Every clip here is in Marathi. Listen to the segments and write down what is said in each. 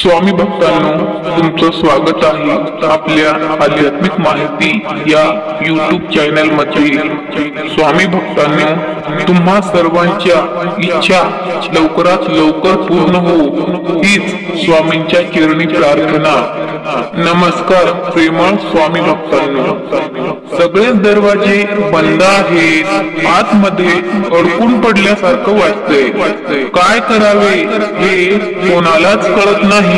स्वामी भक्तांनो, तुमचं स्वागत आहे आपल्या आध्यात्मिक माहिती या YouTube चॅनल मध्ये। स्वामी भक्तांनो, तुम्हा सर्वांच्या इच्छा लवकरात लवकर पूर्ण हो हीच स्वामींच्या चरणी प्रार्थना। नमस्कार प्रेमळ स्वामी भक्तांनो, सगळे दरवाजे बंद आहेत, आतमध्ये अडकून पडल्यासारखं वाटतंय। काय करावे हे कोणालाच कळत नाही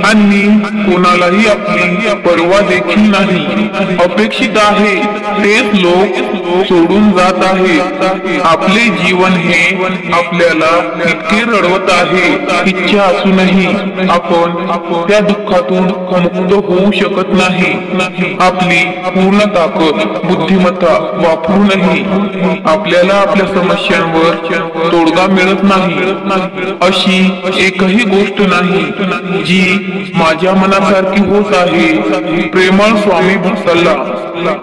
आणि कोणालाही आपली पर्वा देखील नाही। अपेक्षित आहे तेच लोक सोडून जात आहेत। आपले जीवन हे आपल्याला इतके रडवत आहे, इच्छा असूनही आपण त्या दुःखातून मुक्त होऊ शकत नाही। आपली पूर्ण ताकद बुद्धिमत्ता वापरूनही आपल्याला आपल्या समस्यांवर तोडगा मिळत नाही। अशी एकही गोष्ट नाही जी माझ्या मनासारखी होत आहे। प्रेमळ स्वामी भक्ताला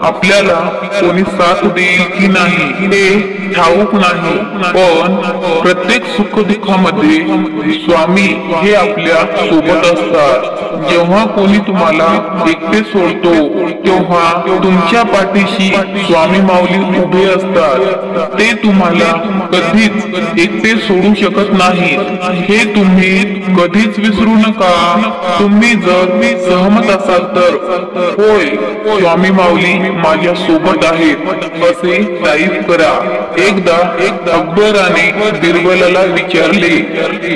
आपल्याला कोणी साथ देईल की नाही हे ठाऊक नाही, पण प्रत्येक सुख दुःखामध्ये स्वामी हे आपल्या सोबत असतात। जेव्हा कोणी तुम्हाला एकटे सोडतो तेव्हा तुमच्या पाठीशी स्वामी माऊली उभे असतात। ते तुम्हाला कधीच एकटे सोडू शकत नाहीत, हे तुम्ही कधीच विसरू नका। तुम्ही जर सहमत असाल तर होय, स्वामी माऊली माझ्या सोबत आहेत असे टाईप करा। एकदा अकबराने बिरबलाला विचारले,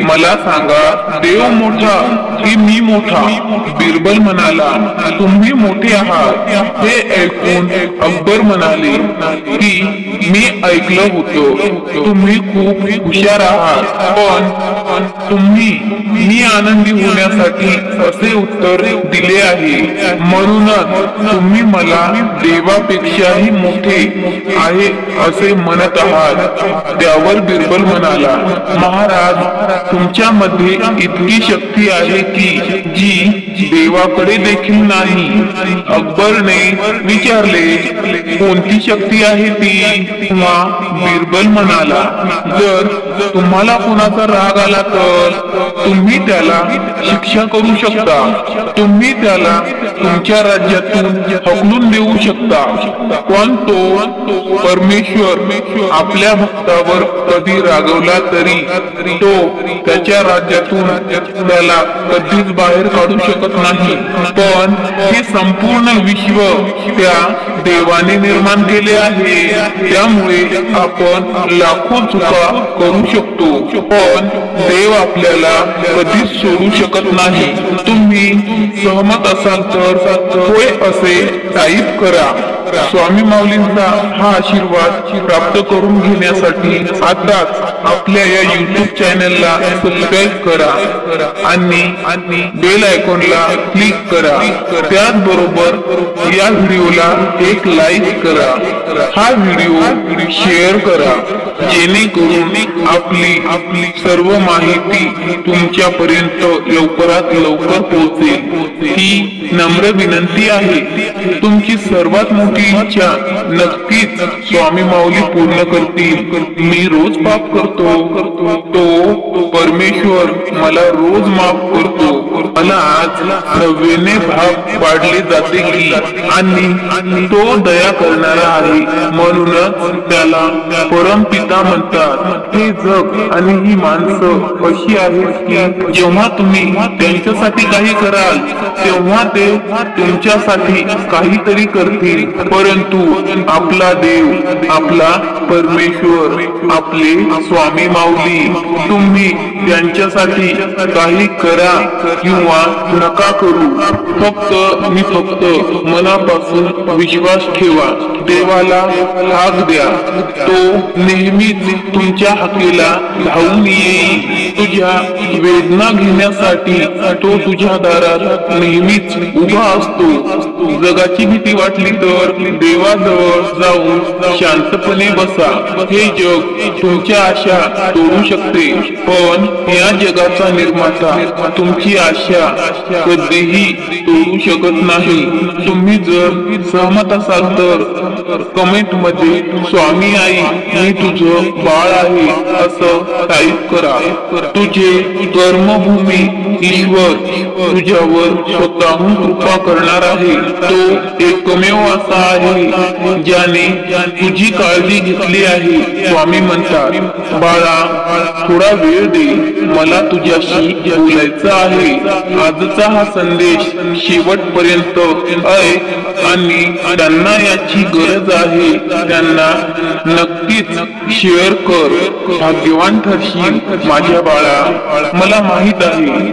मला सांगा देव मोठा की मी मोठा? बिरबल म्हणाला, तुम्ही मोठे आहात। हे ऐकून अकबर म्हणाले की मी ऐकलं होतं, तुम्ही खूप हुशार आहात, पण तुम्ही मी आनंदी होण्यासाठी असे उत्तर दिले आहे, म्हणूनच तुम्ही मला देवापेक्षाही मोठे आहे असे म्हणत आहात। त्यावर बिरबल म्हणाला, महाराज तुमच्यामध्ये इतकी शक्ती आहे की जी देवाकडे देखील नाही। अकबरने विचारले, कोणती शक्ती आहे ती? बिरबल म्हणाला, जर तुम्हाला कोणाचा राग आला तर तुम्ही त्याला शिक्षा करू शकता, तुम्ही त्याला तुमच्या राज्यातून हकलून देऊ शकता, पण तो परमेश्वर आपल्या भक्तावर कधी रागवला तरी तो त्याच्या राज्यातून त्याला कधीच बाहेर काढू शकत नाही। पण हे संपूर्ण विश्व त्या देवाने निर्माण केले आहे, त्यामुळे आपण लाखो चुका करू शकतो, पण देव आपल्याला कधीच सोडू शकत नाही। तुम्ही सहमत असाल तर होय असे टाईप करा। स्वामी माऊलींचा हा आशीर्वाद प्राप्त करून घेण्यासाठी आताच आपल्या या YouTube चॅनलला सबस्क्राईब करा आणि बेल आयकॉनला क्लिक करा। त्याचबरोबर या व्हिडिओला एक लाईक करा, हा व्हिडिओ शेअर करा, जेणेकरून आपली सर्व माहिती तुमच्यापर्यंत लवकरात लवकर पोहोचेल। ही नम्र विनंती आहे। तुमची सर्वात मोठी इच्छा नक्कीच स्वामी माऊली पूर्ण करतील। मी रोज पाप करतो, तो परमेश्वर मला रोज माफ करतो। मला आज नव्याने भाग पाडले जाते की आणि तो दया करणारा आहे, म्हणूनच त्याला परमपिता म्हणतात। हे जग आणि ही माणसं अशी आहेत की जेव्हा तुम्ही त्यांच्यासाठी काही कराल तेव्हा ते तुमच्यासाठी काहीतरी करतील, परंतु आपला देव, आपला परमेश्वर, आपले स्वामी माऊली, तुम्ही त्यांच्यासाठी काही करा किंवा नका करू, फक्त मनापासून विश्वास ठेवा, देवाला हाक द्या, तो नेहमीच तुमच्या हाकेला धावून येईल। तुझ्या वेदना घेण्यासाठी तो तुझ्या दारात नेहमीच उभा असतो। जगाची भीती वाटली तर देवाजवळ जाऊन शांतपणे बसा। हे जग तुमच्या आशा तोडू शकते, पण या जगाचा निर्माता तुमची आशा कधीही तोडू शकत नाही। तुम्ही जर सहमत असाल तर कमेंट मध्ये स्वामी आई मी तुझं बाळ आहे असं टाईप करा। तुझे कर्मभूमी ईश्वर तुझ्यावर स्वतःहून कृपा करणार आहे। तो एकमेव असा आहे ज्याने तुझी काळजी घेतली आहे। स्वामी म्हणतात, बाळा थोडा वेळ दे, मला तुझ्याशी बोलायचं आहे। आजचा हा संदेश शेवटपर्यंत ऐक आणि त्यांना याची गरज आहे त्यांना नक्कीच शेअर कर। भाग्यवान ठरशील माझ्या बाळा। मला माहित आहे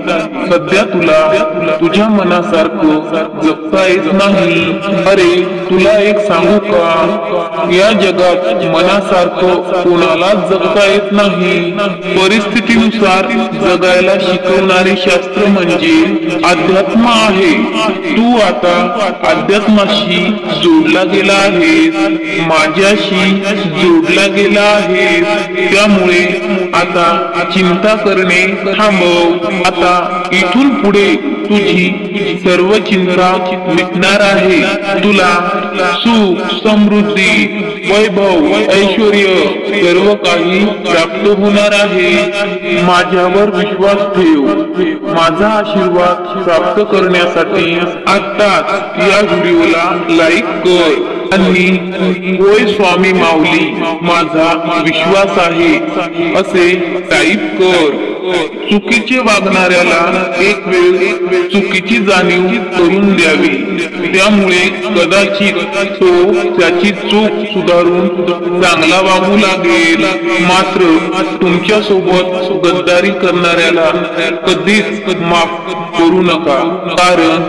सध्या तुला तुझ्या मनासारखं जगता येत नाही। अरे तुला एक सांगू का, या जगात मनासारखं कोणालाच जगता येत नाही। परिस्थितीनुसार जगायला शिकवणारे शास्त्र म्हणजे अध्यात्म आहे। तू आता अध्यात्माशी जोडला गेला आहेस, माझ्याशी जोडला गेला आहेस। त्यामुळे आता चिंता करणे थांबव। आता इथून पुढे तुझी सर्व चिंता मिटणार आहे। तुला सुख समृद्धी वैभव ऐश्वर्य सर्व काही प्राप्त होणार आहे। माझ्यावर विश्वास ठेव। माझा आशीर्वाद प्राप्त करण्यासाठी आत्ताच या व्हिडिओला लाईक कर आणि होय स्वामी माऊली माझा विश्वास आहे असे टाईप कर। चुकीचे वागणाऱ्याला एक वेळ चुकीची जाणीव करून द्यावी, त्यामुळे कदाचित तो त्याची चूक सुधारून चांगला वागू लागेल। मात्र तुमच्या सोबत गद्दारी करणाऱ्याला कधीच माफ करू नका, कारण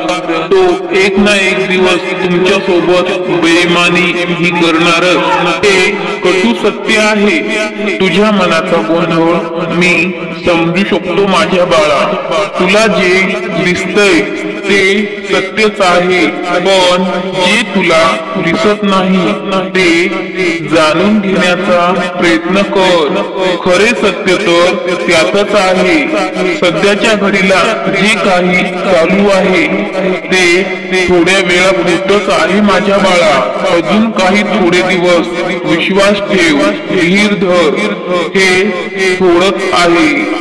तो एक ना एक दिवस तुमच्या सोबत बेईमानी ही करणारच। हे कटू सत्य आहे। तुझ्या मनाचा गोंधळ मी समजू शकतो माझ्या बाळा। तुला जे दिसतंय ते सत्यच आहे, पण जे तुला दिसत नाही ते जाणून घेण्याचा प्रयत्न कर। खरे सत्य तर त्यातच आहे। सध्याच्या घडीला जे काही चालू आहे ते थोड्या वेळापुरतच आहे माझ्या बाळा। अजून काही थोडे दिवस विश्वास ठेव, धीर धर, हे थोडंच आहे।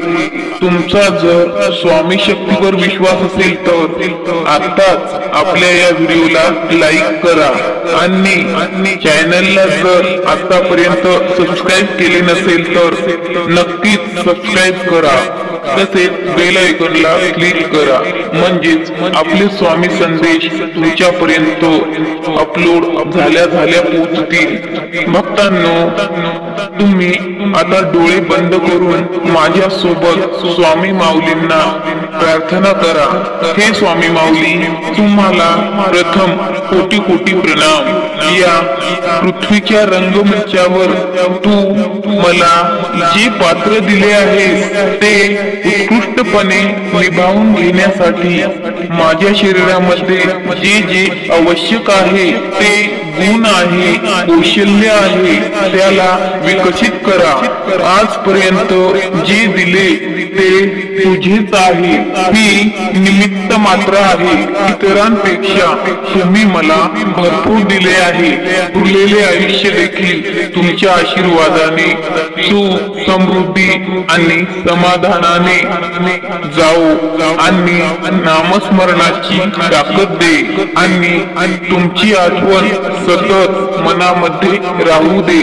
तुमचा जर स्वामी शक्तीवर विश्वास असेल तर आताच आपल्या या व्हिडिओला लाईक करा आणि चॅनलला जर आतापर्यंत सबस्क्राईब केले नसेल तर नक्कीच सबस्क्राईब करा, तसेच बेल आयकॉनला क्लिक करा, म्हणजेच आपले स्वामी संदेश तुमच्यापर्यंत अपलोड झाल्या पोहोचतील। भक्तांनो तुम्ही आता डोळे बंद करून माझ्या सोबत स्वामी माऊलींना प्रार्थना करा। हे स्वामी माऊली तुम्हाला प्रथम कोटी कोटी प्रणाम। या पृथ्वीच्या रंगमंचावर तू मला जे पात्र दिले आहे ते उत्कृष्टपणे निभावून घेण्यासाठी माझ्या शरीरामध्ये जे जे आवश्यक आहे ते गुण आहे कौशल्य आहे त्याला विकसित करा। आजपर्यंत जे दिले ते तुझेच आहे, ही निमित्त मात्र आहे। इतरांपेक्षा तुम्ही मला भरपूर दिले आहे। उरलेले आयुष्य देखील तुमच्या आशीर्वादाने सुख समृद्धी आणि समाधानाने जाओ आणि नामस्मरणाची ताकद दे आणि तुमची आठवण सतत मनामध्ये राहू दे।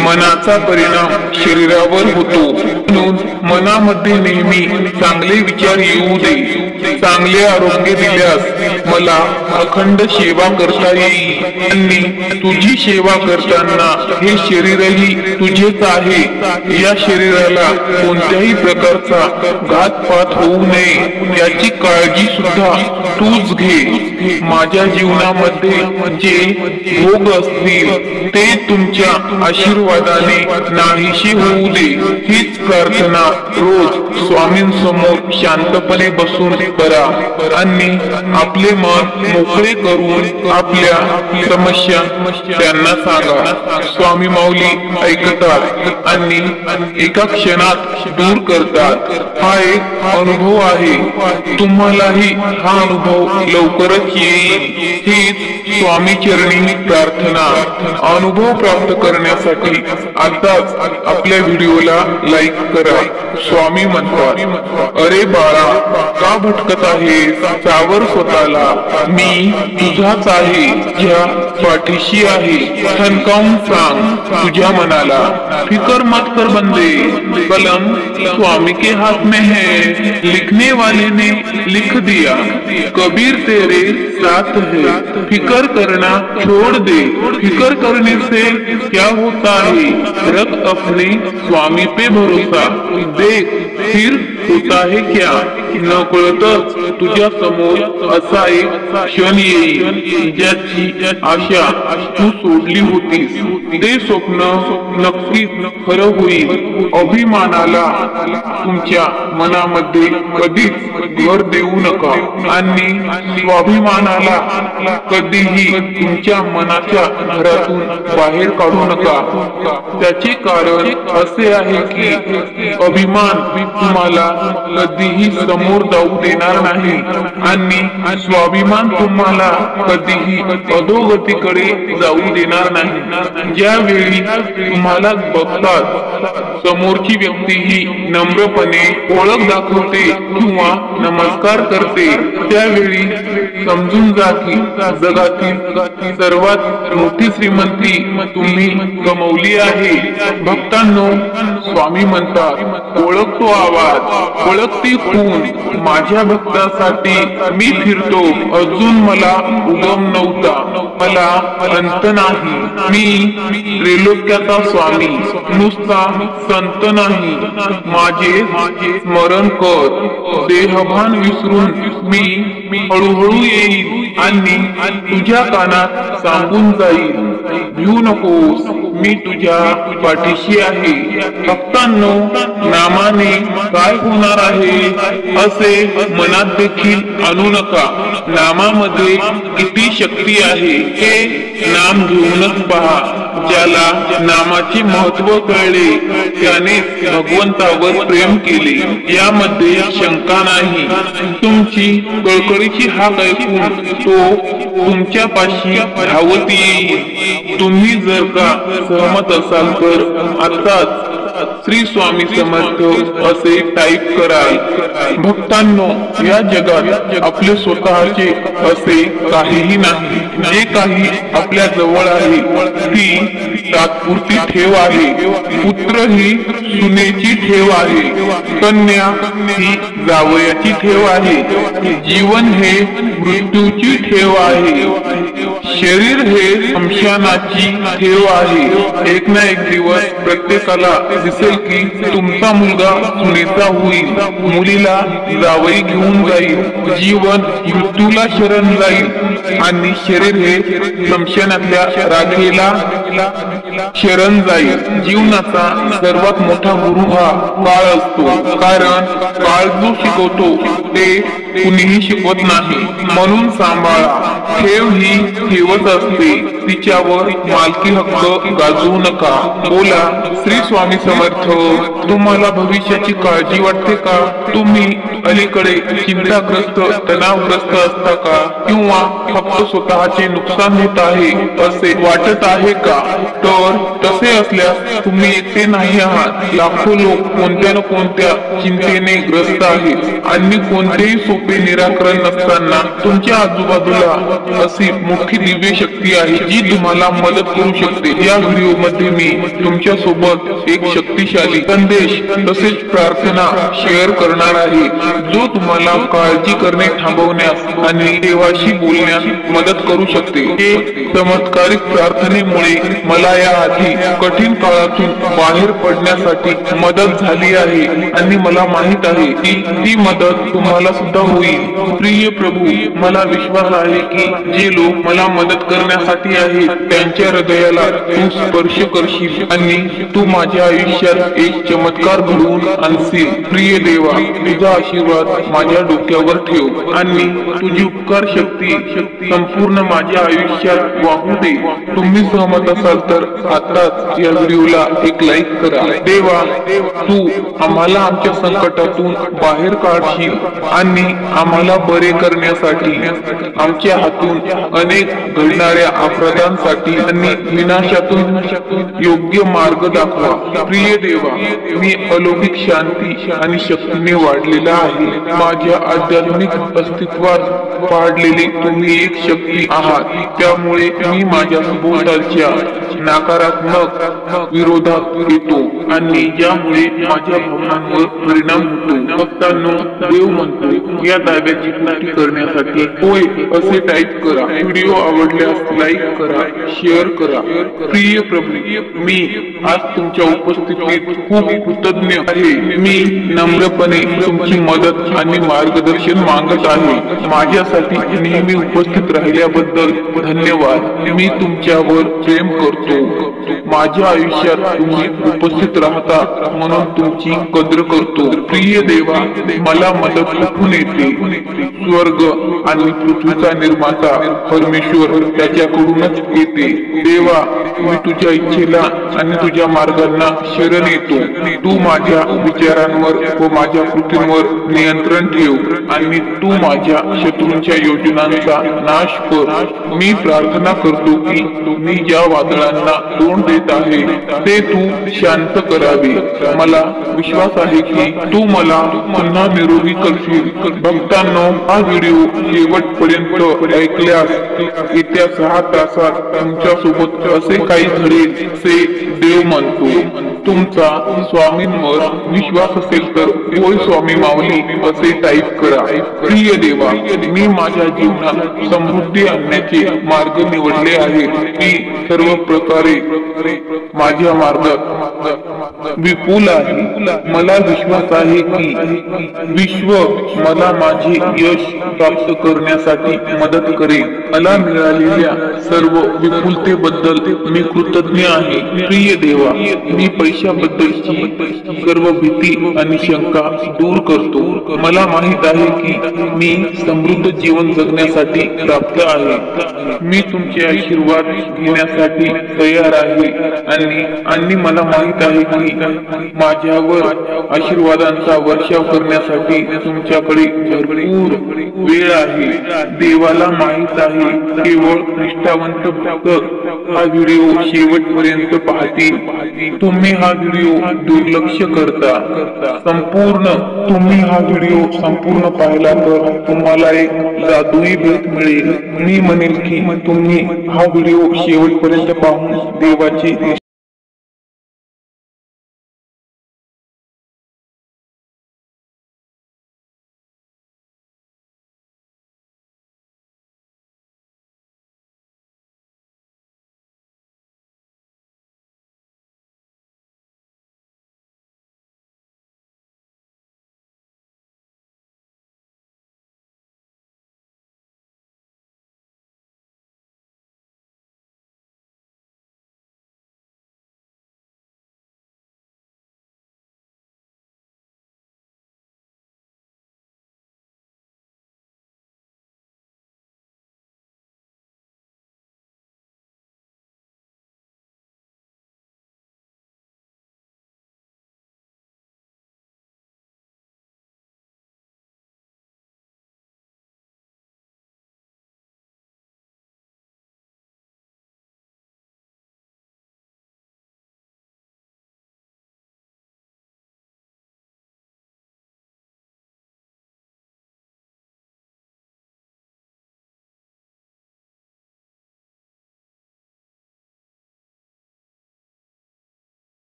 मनाचा परिणाम शरीरावर होतो, म्हणून मनामध्ये नेहमी चांगले विचार येऊ दे। चांगले आरोग्य दिल्यास मला अखंड सेवा करता येईल आणि तुझी सेवा करताना हे शरीरही तुझेच आहे। या शरीराला कोणत्याही प्रकारचा घातपात होऊ नये याची काळजी सुद्धा तूच घे। माझ्या जीवनामध्ये जे भोग असतील ते तुमच्या आशीर्वादाने नाहीशी होऊ दे। हीच प्रार्थना रोज स्वामींसमोर शांतपणे बसून करा आणि आपले मन मोकळे करून आपल्या समस्या त्यांना सांगा। स्वामी माऊली ऐकतात आणि एका क्षणात दूर करतात। हा एक अनुभव आहे, तुम्हालाही हा अनुभव लवकरच येईल। हीच स्वामी चरणी प्रार्थना अनुभव प्राप्त करण्यासाठी आताच आपल्या व्हिडिओला लाईक करा। स्वामी म्हणतात, अरे बाळा, का भटकत आहेस? सावर स्वतःला, मी तुझाच आहे, ज्या पाठीशी आहे। ठणकावून सांग तुझ्या मनाला, फिकर मत कर बंदे, कलम स्वामी के हाथ में है, लिखने वाले ने लिख दिया, कबीर तेरे साथ है, फिकर करना छोड़ दे, फिकर करने से क्या होता है, रख अपने स्वामी पे भरोसा, देख फिर होता है क्या। नकळतच तुझ्या समोर असा एक क्षण येईल ज्याची आशा तू सोडली होतीस, ते स्वप्न नक्कीच खरं होईल। अभिमानाला तुमच्या मनामध्ये कधीच घर देऊ नका आणि स्वाभिमानाला कधीही तुमच्या मनाच्या घरातून बाहेर काढू नका। त्याचे कारण असे आहे की अभिमान तुम्हाला कधीही समोर जाऊ देणार नाही आणि स्वाभिमान तुम्हाला कधीही अधोगतीकडे जाऊ देणार नाही। ज्यावेळी तुम्हाला बघतात समोरची व्यक्ती ही नम्रपणे ओळख दाखवते किंवा नमस्कार करते, त्यावेळी समजून जा की जगातील सर्वात मोठी श्रीमंती तुम्ही गमावली आहे। भक्तांनो, स्वामी म्हणतात, ओळखतो आवाज, ओळखती खून, माझ्या भक्तासाठी मी फिरतो, अजून मला उगम नव्हता, मला अंत नाही, मी त्रैलोक्याचा स्वामी, नुसता संत नाही, माझे स्मरण कर, देहभान विसरून मी हळूहळू येईल आणि तुझ्या कानात सांगून जाईल, भिऊ नकोस, मी तुझ्या पाठीशी आहे। भक्तांनो, नामाने काय होणार आहे असे मनात देखील आणू नका। नामामध्ये किती शक्ती आहे हे नाम घेऊनच पहा। ज्याला नामाचे महत्व कळले त्याने भगवंतावर प्रेम केले, यामध्ये शंका नाही। तुमची कळकळीची हाक ऐकून तो तुमच्या पाशी धावत येईल। तुम्ही जर का सहमत असाल तर आताच श्री स्वामी समर्थ असे टाईप कराल। भक्तांनो, या जगात आपले स्वतःचे असे काहीही नाही, जे काही आपल्या जवळ आहे ती तात्पुरती ठेव आहे। पुत्र ही सुनेची ठेव आहे, कन्या ही जावयाची ठेव आहे, जीवन हे मृत्यूची ठेव आहे, शरीर हे स्मशानाची ठेव आहे। एक ना एक दिवस प्रत्येकाला दिसेल की तुमचा मुलगा सुनेचा होईल, मुलीला जावई घेऊन जाईल, जीवन मृत्यूला शरण जाईल आणि शरीर हे स्मशानातल्या राखेला शरण जाईल। जीवनाचा सर्वात मोठा गुरु हा काळ असतो, कारण काळ जो शिकवतो ते कुणीही शिकवत नाही, म्हणून सांभाळा। ठेव ही ठेवच असते, तिच्यावर मालकी हक्क गाजवू नका। बोला श्री स्वामी समर्थ। तुम्हाला भविष्याची काळजी वाटते का? तुम्ही अलीकडे चिंताग्रस्त तणावग्रस्त असता का? किंवा फक्त स्वतःचे नुकसान होत आहे असे वाटत आहे का? तर तसे असल्यास तुम्ही एकटे नाही आहात। लाखो लोक कोणत्या ना कोणत्या चिंतेने ग्रस्त आहेत आणि कोणतेही सोपे निराकरण नसताना तुमच्या आजूबाजूला अशी मोठी दिव्य शक्ती आहे जी तुम्हाला मदत करू शकते। या व्हिडिओ मध्ये मी तुमच्या सोबत एक शक्तिशाली संदेश तसेच प्रार्थना शेअर करणार आहे, जो तुम्हाला काळजी करणे थांबवण्यास आणि देवाशी बोलण्यास मदत करू शकते। हे चमत्कारिक प्रार्थनेमुळे मला या आधी कठीण काळातून बाहेर पडण्यासाठी मदत झाली आहे आणि मला माहित आहे की ती मदत तुम्हाला सुद्धा होईल। प्रिय प्रभू, मला विश्वास आहे की जे लोक मला मदत करण्यासाठी आहेत त्यांच्या हृदयाला तू स्पर्श करशील आणि तू माझ्या आयुष्यात एक चमत्कार घडवून आणशील. प्रिय देवा, तुझा आशीर्वाद माझ्या डोक्यावर ठेव आणि तुझी उपकार शक्ती संपूर्ण माझ्या आयुष्यात वाहू दे. तुम्ही सहमत असाल तर आताच या व्हिडिओला एक लाईक करा. देवा, तू आम्हाला आमच्या संकटातून बाहेर काढशील आणि आम्हाला बरे करण्यासाठी आमच्या हातून अनेक घडणाऱ्या अपराधांसाठी आणि विनाशातून योग्य मार्ग दाखवा. प्रिय देवा, मी अलौकिक शांती आणि शक्तीने वाढलेला आहे. माझ्या आध्यात्मिक अस्तित्वात वाढलेली तुम्ही एक शक्ती आहात. त्यामुळे मी माझ्या सभोवतालच्या नकारात्मक विरोधात येतो आणि यामुळे माझ्या भावनांवर परिणाम होतो. भक्तांनो, देव म्हणतो या दाव्याची पुष्टी करण्यासाठी होय असे टाईप करा. व्हिडिओ आवडल्यास लाईक करा, शेअर करा. प्रिय प्रभू, मी आज तुमच्या उपस्थितीत खूप कृतज्ञ आहे. मी नम्रपणे तुमची मदत आणि मार्गदर्शन मागत आहे. माझ्यासाठी नेहमी उपस्थित राहिल्याबद्दल धन्यवाद. मी तुमच्यावर प्रेम करतो. माझ्या आयुष्यात तुम्ही उपस्थित राहता म्हणून तुमची कदर करतो. प्रिय देवा, मला मदत कुठून येते? स्वर्ग आणि पृथ्वीचा निर्माता परमेश्वर त्याच्याकडूनच येते. देवा, मी तुझ्या इच्छेला आणि तुझ्या मार्गांना शरण येतो. तू माझ्या विचारांवर व माझ्या कृतींवर नियंत्रण ठेव आणि तू माझ्या शत्रूंच्या योजनांचा नाश कर. मी प्रार्थना करतो की मी ज्या वादळांना तोंड देत आहे ते तू शांत करावे. मला विश्वास आहे की तू मला पुन्हा निरोगी करशील. भक्तांनो, हा व्हिडिओ शेवटपर्यंत ऐकल्यास येत्या 6 तासात तुमच्या सोबत असे काही घडेल असे देव म्हणतो. तुमचा स्वामींवर विश्वास असेल तर होय स्वामी माऊली असे टाईप करा. प्रिय देवा, मी माझ्या जीवनात समृद्धी आणण्याचे मार्ग निवडले आहेत. मी सर्व प्रकारे माझ्या मार्गात विपुल आहे. मला विश्वास आहे की विश्व मला माझे यश प्राप्त करण्यासाठी मदत करेल. मला मिळालेल्या सर्व विपुलतेबद्दल मी कृतज्ञ आहे. प्रिय देवा, मी पैशाबद्दलची सर्व भीती आणि शंका दूर करतो. मला माहित आहे की मी समृद्ध जीवन जगण्यासाठी प्राप्त आहे. मी तुमचे आशीर्वाद घेण्यासाठी तयार आहे आणि मला माहित आहे की माझ्यावर आशीर्वादांचा वर्षाव करण्यासाठी तुमच्याकडे भरपूर वेळ आहे. देवाला माहित आहे केवळ निष्ठावंत भक्त हा व्हिडिओ शेवटपर्यंत पाहतील. तुम्ही हा व्हिडिओ दुर्लक्ष करता. तुम्ही हा व्हिडिओ संपूर्ण पाहिला तर तुम्हाला एक जादुई भेट मिळेल. मी म्हणेल की तुम्ही हा व्हिडिओ शेवटपर्यंत पाहून देवाची